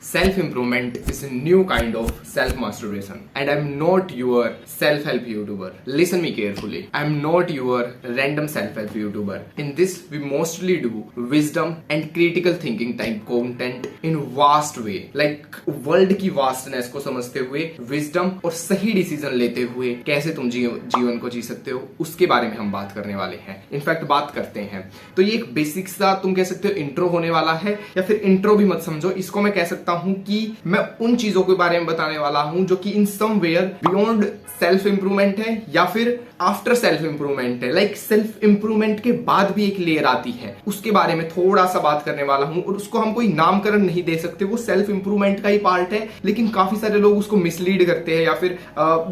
Self improvement is a new kind of self masturbation, and I'm not your self help YouTuber. Listen me carefully. I'm not your random self help YouTuber. In this, we mostly do wisdom and critical thinking type content in vast way, like world की vastness को समझते हुए wisdom और सही decision लेते हुए कैसे तुम जीवन को जी सकते हो, उसके बारे में हम बात करने वाले हैं. इनफैक्ट बात करते हैं. तो ये एक बेसिक सा तुम कह सकते हो इंट्रो होने वाला है, या फिर इंट्रो भी मत समझो इसको. मैं कह सकता हूं कि मैं उन चीजों के बारे में बताने वाला हूं जो कि in somewhere beyond self improvement है या फिर आफ्टर सेल्फ इंप्रूवमेंट है. लाइक सेल्फ इंप्रूवमेंट के बाद भी एक लेयर आती है, उसके बारे में थोड़ा सा बात करने वाला हूं. और उसको हम कोई नामकरण नहीं दे सकते, वो सेल्फ इंप्रूवमेंट का ही पार्ट है, लेकिन काफी सारे लोग उसको मिसलीड करते हैं या फिर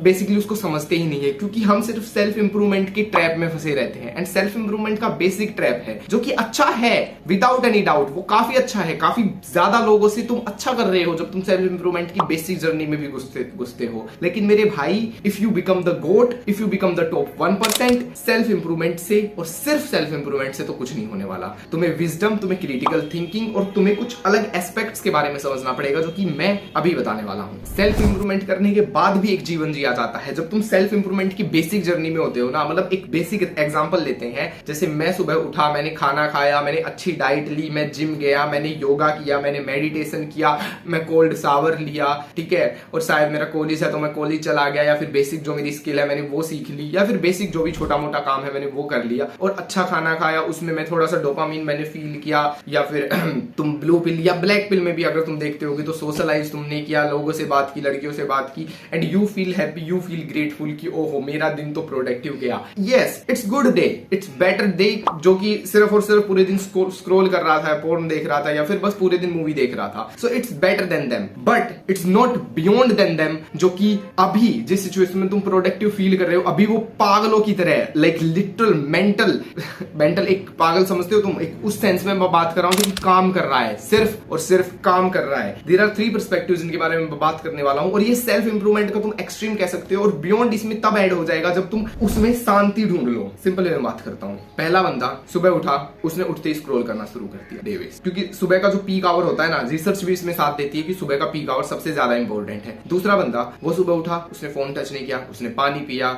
बेसिकली उसको समझते ही नहीं है, क्योंकि हम सिर्फ सेल्फ इंप्रूवमेंट की ट्रैप में फंसे रहते हैं. एंड सेल्फ इंप्रूवमेंट का बेसिक ट्रैप है जो कि अच्छा है विदाउट एनी डाउट. वो काफी अच्छा है, काफी ज्यादा लोगों से तुम अच्छा कर रहे हो जब तुम सेल्फ इंप्रूवमेंट की बेसिक जर्नी में भी घुसते हो. लेकिन मेरे भाई, if you become the GOAT, if you become the top 1%, self improvement से और सिर्फ सेल्फ इंप्रूवमेंट से तो कुछ नहीं होने वाला. तुम्हें विजडम, तुम्हें क्रिटिकल थिंकिंग और तुम्हें कुछ अलग एस्पेक्ट्स के बारे में समझना पड़ेगा जो कि मैं अभी बताने वाला हूं. सेल्फ इंप्रूवमेंट करने के बाद भी एक जीवन जिया जाता है. जब तुम सेल्फ इंप्रूवमेंट की बेसिक जर्नी में होते हो ना, मतलब एक बेसिक एग्जांपल लेते हैं. जैसे मैं सुबह उठा, मैंने खाना खाया, मैंने अच्छी डाइट ली, मैं जिम गया, मैंने योगा किया, मैंने मेडिटेशन किया, मैं कोल्ड शावर लिया, ठीक है, और शायद मेरा कॉलेज है तो मैं कॉलेज चला गया, या फिर बेसिक जो मेरी स्किल है मैंने वो सीख ली, या फिर बेसिक जो भी छोटा मोटा काम है मैंने वो कर लिया, और अच्छा खाना खाया, उसमें मैं थोड़ा सा डोपामिन मैंने फील किया. या फिर तुम ब्लू पिल या ब्लैक पिल में भी अगर तुम देखते होगे तो सोशलाइज तुमने किया, लोगों से बात की, लड़कियों से बात की, and you feel happy, you feel grateful कि ओहो मेरा दिन तो प्रोडक्टिव गया. Yes, it's good day, it's better day जो कि सिर्फ और सिर्फ पूरे दिन स्क्रॉल कर रहा था, पोर्न देख रहा था, या फिर बस पूरे दिन मूवी देख रहा था. So it's better than them, but it's not beyond then them जो कि अभी जिस सिचुएशन में तुम प्रोडक्टिव फील कर रहे हो अभी वो पागलों की तरह है. लाइक लिटरल मेंटल एक पागल समझते हो तुम, एक उस सेंस में मैं बात कर रहा हूं कि काम कर रहा है, सिर्फ और सिर्फ काम कर रहा है. देयर आर 3 पर्सपेक्टिव्स इनके बारे में बात करने वाला हूं, और ये सेल्फ इंप्रूवमेंट का तुम एक्सट्रीम कह सकते हो, और बियॉन्ड इसमें तब ऐड हो जाएगा जब तुम उसमें शांति ढूंढ लो. सिंपल मैं बात करता हूं. पहला बंदा सुबह उठा, उसने उठते ही स्क्रॉल करना शुरू कर दिया डे वेस्ट, क्योंकि सुबह का जो पीक आवर होता है ना, रिसर्च भी इसमें साथ देती है कि सुबह का पीक आवर सबसे ज्यादा इंपॉर्टेंट है. दूसरा बंदा, वो सुबह उठा, उसने फोन टच नहीं किया, उसने पानी पिया,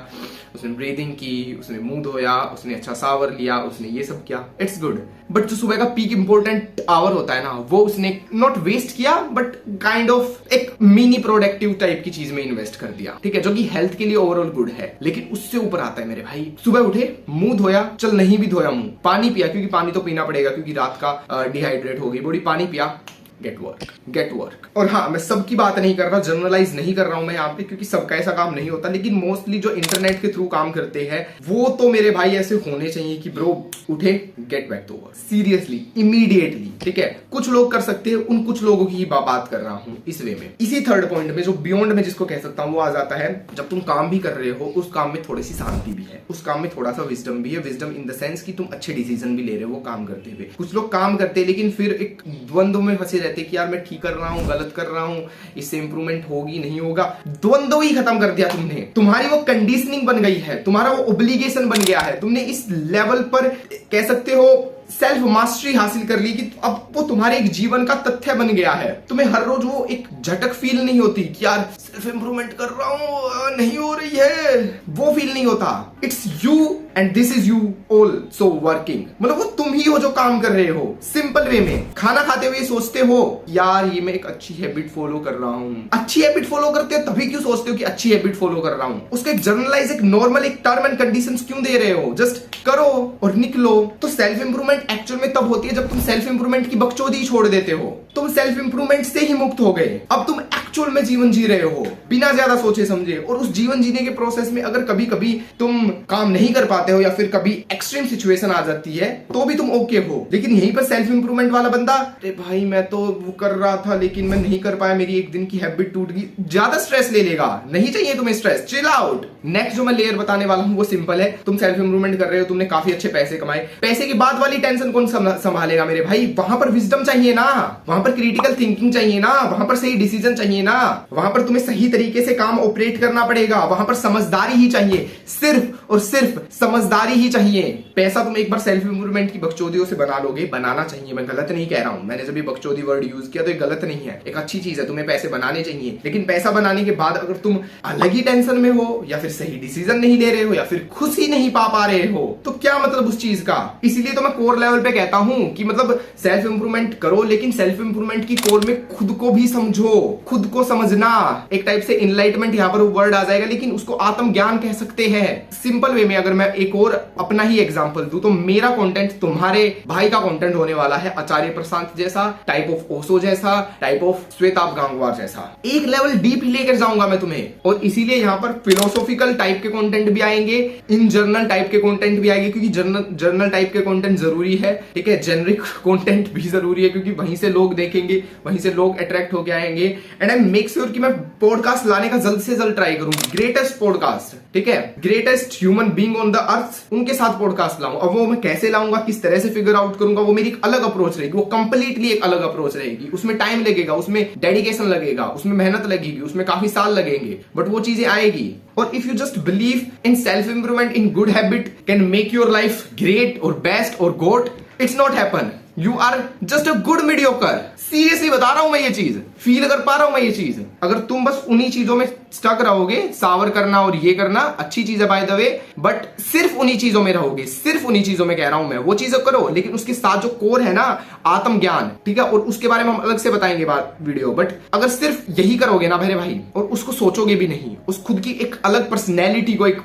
उसने ब्रीदिंग की, उसने मुंह धोया, उसने अच्छा शावर लिया, उसने ये सब किया. It's good. बट जो सुबह का पीक इंपॉर्टेंट आवर होता है ना, वो उसने नॉट वेस्ट किया बट काइंड ऑफ एक मिनी प्रोडक्टिव टाइप की चीज में इन्वेस्ट कर दिया, ठीक है, जो कि हेल्थ के लिए ओवरऑल गुड है. लेकिन उससे ऊपर आता है मेरे भाई, सुबह उठे, मुंह धोया, चल नहीं भी धोया मुंह, पानी पिया, क्योंकि पानी तो पीना पड़ेगा क्योंकि रात का डिहाइड्रेट हो गई बॉडी, पानी पिया, गेट वर्क. और हाँ, मैं सबकी बात नहीं कर रहा, जनरलाइज नहीं कर रहा हूं मैं यहाँ पे, क्योंकि सबका ऐसा काम नहीं होता, लेकिन मोस्टली जो इंटरनेट के थ्रू काम करते हैं वो तो मेरे भाई ऐसे होने चाहिए कि ब्रो उठे, get back to work, seriously, immediately, ठीक है. कुछ लोग कर सकते हैं, उन कुछ लोगों की बात कर रहा हूं इस वे में. इसी थर्ड पॉइंट में जो बियॉन्ड में जिसको कह सकता हूं वो आ जाता है जब तुम काम भी कर रहे हो, उस काम में थोड़ी सी शांति भी है, उस काम में थोड़ा सा विजडम भी है. विजडम इन द सेंस कि तुम अच्छे डिसीजन भी ले रहे हो वो काम करते हुए. कुछ लोग काम करते हैं लेकिन फिर एक द्वंद्व में फंसे रहते कि यार मैं ठीक कर रहा हूं, गलत कर रहा हूं, इससे इंप्रूवमेंट होगी नहीं होगा. द्वंद्व ही खत्म कर दिया तुमने. तुम्हारी वो कंडीशनिंग बन गई है, तुम्हारा वो ऑब्लिगेशन बन गया है. तुमने इस लेवल पर कह सकते हो सेल्फ मास्टरी हासिल कर ली कि अब वो तुम्हारे एक जीवन का तथ्य बन गया है. तुम्हें हर रोज वो एक झटक फील नहीं होती कि यार सेल्फ इंप्रूवमेंट कर रहा हूं, नहीं हो रही है, वो फील नहीं होता. It's you and this is you also working. मतलब वो तुम ही हो जो काम कर रहे हो. सिंपल वे में खाना खाते हुए सोचते हो यार ये मैं एक अच्छी हैबिट फॉलो कर रहा हूं. अच्छी हैबिट फॉलो करते हो तभी क्यों सोचते हो कि अच्छी हैबिट फॉलो कर रहा हूं? उसका एक जर्नलाइज, एक नॉर्मल, एक टर्म एंड कंडीशंस क्यों दे रहे हो? जस्ट करो और निकलो. तो सेल्फ इंप्रूवमेंट एक्चुअल में तब होती है जब तुम सेल्फ इंप्रूवमेंट की बकचोदी छोड़ देते हो. तुम सेल्फ इंप्रूवमेंट से ही मुक्त हो गए, अब तुम एक्चुअल में जीवन जी रहे हो बिना ज्यादा सोचे समझे. और उस जीवन जीने के प्रोसेस में अगर कभी कभी तुम काम नहीं कर पाते हो या फिर कभी एक्सट्रीम सिचुएशन आ जाती है तो भी तुम ओके हो. लेकिन यहीं पर सेल्फ इंप्रूवमेंट वाला बंदा, अरे भाई मैं तो वो कर रहा था लेकिन मैं नहीं कर पाया, मेरी एक दिन की हैबिट टूट गई, ज्यादा स्ट्रेस ले लेगा. नहीं चाहिए तुम्हें स्ट्रेस, चिल आउट. नेक्स्ट जो मैं लेयर बताने वाला हूं वो सिंपल है. तुम सेल्फ इंप्रूवमेंट कर रहे हो, तुमने काफी अच्छे पैसे कमाए, पैसे के बाद वाली टेंशन कौन संभालेगा मेरे भाई? वहां पर विजडम चाहिए ना, वहां पर क्रिटिकल थिंकिंग चाहिए ना, वहां पर सही डिसीजन चाहिए ना, वहां पर तुम्हें सही तरीके से काम ऑपरेट करना पड़ेगा, वहां पर समझदारी ही चाहिए, सिर्फ और सिर्फ समझदारी ही चाहिए. पैसा तुम एक बार सेल्फ इंप्रूवमेंट की बकचोदियों से बना लोगे, बनाना चाहिए, मैं गलत नहीं कह रहा हूं, मैंने जब ये बकचोदी वर्ड यूज किया तो ये गलत नहीं है, एक अच्छी चीज है, तुम्हें पैसे बनाने चाहिए। लेकिन पैसा बनाने के बाद अगर तुम अलग ही टेंशन में हो, या फिर सही डिसीजन नहीं ले रहे हो, या फिर खुशी नहीं पा रहे हो, तो क्या मतलब उस चीज का। इसीलिए तो मैं कोर लेवल पे कहता हूं कि मतलब सेल्फ इंप्रूवमेंट करो, लेकिन सेल्फ इंप्रूवमेंट की कोर में खुद को भी समझो, खुद को समझना। एक टाइप से इनलाइटमेंट यहां पर वर्ड आ जाएगा, लेकिन उसको आत्मज्ञान कह सकते हैं। सिंपल वे में अगर मैं एक और अपना ही एग्जांपल दूं तो मेरा कंटेंट तुम्हारे भाई का कंटेंट होने वाला है, आचार्य प्रशांत जैसा, टाइप ऑफ ओशो जैसा, टाइप ऑफ श्वेताब गांगुवार जैसा। एक लेवल डीप लेकर जाऊंगा मैं तुम्हें, और इसीलिए यहां पर फिलोसॉफिकल टाइप के कंटेंट भी आएंगे, इन जर्नल टाइप के कंटेंट भी आएंगे, क्योंकि जर्नल टाइप के कंटेंट जरूरी है, ठीक है। जेनरिक कंटेंट भी जरूरी है, क्योंकि वहीं से लोग देखेंगे, वहीं से लोग अट्रैक्ट होकर आएंगे। एंड आई मेक श्योर कि मैं पॉडकास्ट लाने का जल्द से जल्द ट्राई करूं, ग्रेटेस्ट पॉडकास्ट, ठीक है, greatest human being on the earth, उनके साथ पॉडकास्ट लाऊं। अब वो मैं कैसे लाऊंगा, किस तरह से फिगर आउट करूंगा, वो मेरी एक अलग अप्रोच रहेगी, वो कंप्लीटली एक अलग अप्रोच रहेगी। उसमें टाइम लगेगा, उसमें डेडिकेशन लगेगा, उसमें मेहनत लगेगी, उसमें काफी साल लगेंगे, बट वो चीजें आएगी। और if you just believe in self improvement, in good habit can make your life great और बेस्ट और GOAT, it's not happen. You are just a good mediocre. Seriously बता रहा हूं मैं, ये चीज फील कर पा रहा हूं मैं ये चीज। अगर तुम बस उन्हीं चीजों में स्टक रहोगे, सावर करना और ये करना अच्छी चीज है बाय द वे, बट सिर्फ उन्हीं चीजों में रहोगे, सिर्फ उन्हीं चीजों में कह रहा हूं मैं, वो चीजें करो, लेकिन उसके साथ जो कोर है ना, आत्मज्ञान, ठीक है, और उसके बारे में हम अलग से बताएंगे बात वीडियो। बट अगर सिर्फ यही करोगे ना मेरे भाई, और उसको सोचोगे भी नहीं, उस खुद की एक अलग पर्सनैलिटी को, एक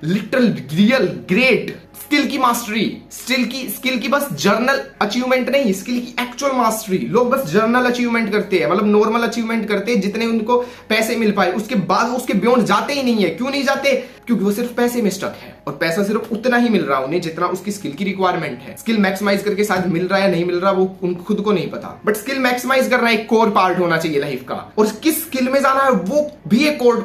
लिटरल रियल ग्रेट स्किल की मास्टरी, स्किल की बस जर्नल अचीवमेंट नहीं, स्किल की एक्चुअल मास्टरी। लोग बस जर्नल अचीवमेंट करते हैं, मतलब नॉर्मल अचीवमेंट करते हैं, जितने उनको पैसे मिल पाए, उसके बाद उसके बियॉन्ड जाते ही नहीं है। क्यों नहीं जाते? क्योंकि वो सिर्फ पैसे में स्टक है, और पैसा सिर्फ उतना ही मिल रहा उन्हें जितना उसकी स्किल की रिक्वायरमेंट है। स्किल मैक्सिमाइज करके शायद मिल रहा है नहीं मिल रहा, वो उन खुद को नहीं पता, बट स्किल मैक्सिमाइज करना एक कोर पार्ट होना चाहिए लाइफ का, और किस स्किल में जाना है वो भी एक कोर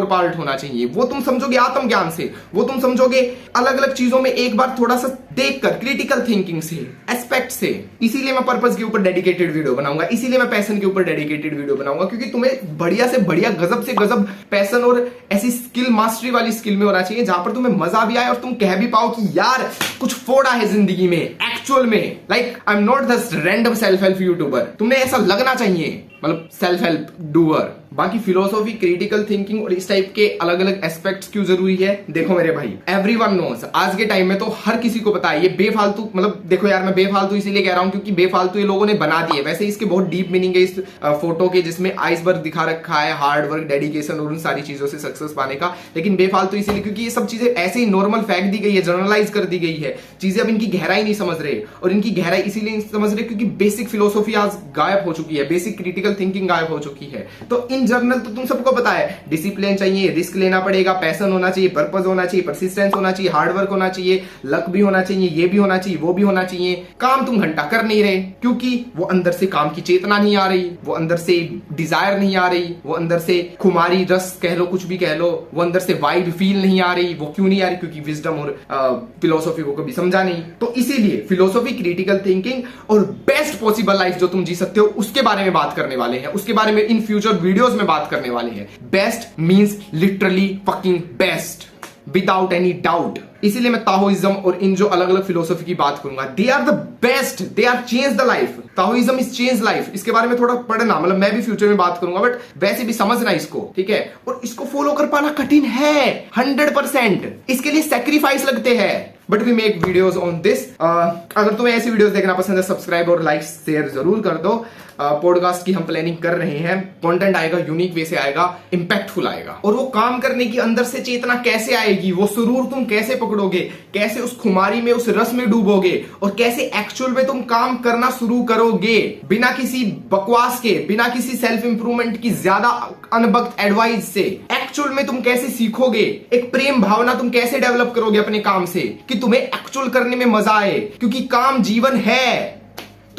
पार्ट होना चाहिए। वो तुम समझोगे आत्मज्ञान से, वो तुम समझोगे अलग अलग चीजों में एक बार थोड़ा सा देखकर, क्रिटिकल थिंकिंग से, एस्पेक्ट से। इसीलिए मैं पर्पस के ऊपर डेडिकेटेड वीडियो बनाऊंगा, इसीलिए मैं पैशन के ऊपर डेडिकेटेड वीडियो बनाऊंगा, क्योंकि तुम्हें बढ़िया से बढ़िया, गजब से गजब पैशन और ऐसी स्किल मास्टरी वाली स्किल में होना चाहिए जहां पर तुम्हें मजा भी आए और तुम कह भी पाओ कि यार कुछ फोड़ा है जिंदगी में एक्चुअल में। Like I am not the random self help YouTuber, तुम्हें ऐसा लगना चाहिए, मतलब सेल्फ हेल्प डूअर। बाकी फिलोसॉफी, क्रिटिकल थिंकिंग और इस टाइप के अलग अलग एस्पेक्ट्स क्यों जरूरी है, देखो मेरे भाई, एवरीवन नोस, आज के टाइम में तो हर किसी को पता है ये बेफालतू, मतलब देखो यार, मैं बेफालतू इसीलिए कह रहा हूं क्योंकि बेफालतू ये लोगों ने बना दिए। वैसे इसके बहुत डीप मीनिंग है इस फोटो के, जिसमें आइसबर्ग दिखा रखा है, हार्ड वर्क, डेडिकेशन और उन सारी चीजों से सक्सेस पाने का। लेकिन बेफालतू इसीलिए क्योंकि ये सब चीजें ऐसे ही नॉर्मल फेंक दी गई है, जर्नलाइज कर दी गई है चीजें, अब इनकी गहराई नहीं समझ रहे, और इनकी गहराई इसीलिए नहीं समझ रहे क्योंकि बेसिक फिलोसॉफी आज गायब हो चुकी है, बेसिक क्रिटिकल थिंकिंग गायब हो चुकी है। तो इन जर्नल तो तुम सबको पता है, डिसिप्लिन चाहिए, रिस्क लेना पड़ेगा, पैशन होना चाहिए, पर्पस होना चाहिए, परसिस्टेंस होना चाहिए, हार्ड वर्क होना चाहिए, लक भी होना चाहिए, ये भी होना चाहिए, वो भी होना चाहिए। काम तुम घंटा कर नहीं रहे क्योंकि वो अंदर से काम की चेतना नहीं आ रही, वो अंदर से डिजायर नहीं आ रही, वो अंदर से खुमारी रस कह लो, कुछ भी कह लो, वो अंदर से वाइब फील नहीं आ रही। वो क्यों नहीं आ रही? क्योंकि विजडम और फिलोसॉफी को कभी समझा नहीं। तो इसीलिए फिलोसॉफी, क्रिटिकल थिंकिंग और बेस्ट पॉसिबल लाइफ जो तुम जी सकते हो उसके बारे में बात करने वाले हैं, उसके बारे में इन फ्यूचर वीडियोस में बात करने वाले हैं। Best means literally fucking best, without any doubt. इसीलिए मैं ताओइज्म और इन जो अलग अलग फिलोसॉफी की बात करूंगा, they are the best, they are change the life. Taoism is change life, इसके बारे में थोड़ा पढ़ना, मतलब मैं भी फ्यूचर में बात करूंगा, बट वैसे भी समझना इसको, ठीक है। और इसको फॉलो कर पाना कठिन है 100%, इसके लिए सैक्रिफाइस लगते हैं, but we make videos on this. अगर तुम्हें ऐसी वीडियोस देखना पसंद है, सब्सक्राइब और लाइक शेयर जरूर कर दो। पॉडकास्ट की हम प्लानिंग कर रहे हैं, कंटेंट आएगा, यूनिक वे से आएगा, इंपैक्टफुल आएगा। और वो काम करने की अंदर से चेतना कैसे आएगी, वो सुरूर तुम कैसे पकड़ोगे, कैसे उस खुमारी में, उस रस में डूबोगे, और कैसे एक्चुअल में तुम काम करना शुरू करोगे बिना किसी बकवास के, बिना किसी सेल्फ इंप्रूवमेंट की ज्यादा अनबख्त एडवाइस से। एक्चुअल में तुम कैसे सीखोगे, एक प्रेम भावना तुम कैसे डेवलप करोगे अपने काम से कि तुम्हें एक्चुअल करने में मजा आए, क्योंकि काम जीवन है।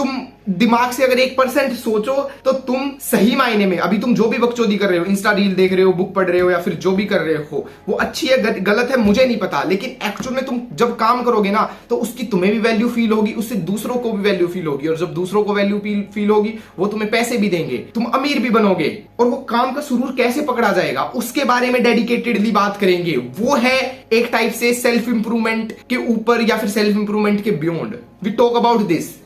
तुम दिमाग से अगर 1% सोचो तो तुम सही मायने में अभी तुम जो भी बकचोदी कर रहे हो, इंस्टा रील देख रहे हो, बुक पढ़ रहे हो, या फिर जो भी कर रहे हो, वो अच्छी है गलत है मुझे नहीं पता, लेकिन एक्चुअल में तुम जब काम करोगे ना तो उसकी तुम्हें भी वैल्यू फील होगी, उससे दूसरों को भी वैल्यू फील होगी, और जब दूसरों को वैल्यू फील होगी वो तुम्हें पैसे भी देंगे, तुम अमीर भी बनोगे, और वो काम का सुरूर कैसे पकड़ा जाएगा उसके बारे में डेडिकेटेडली बात करेंगे। वो है एक टाइप से सेल्फ इंप्रूवमेंट के ऊपर या फिर सेल्फ इंप्रूवमेंट के beyond. We talk about this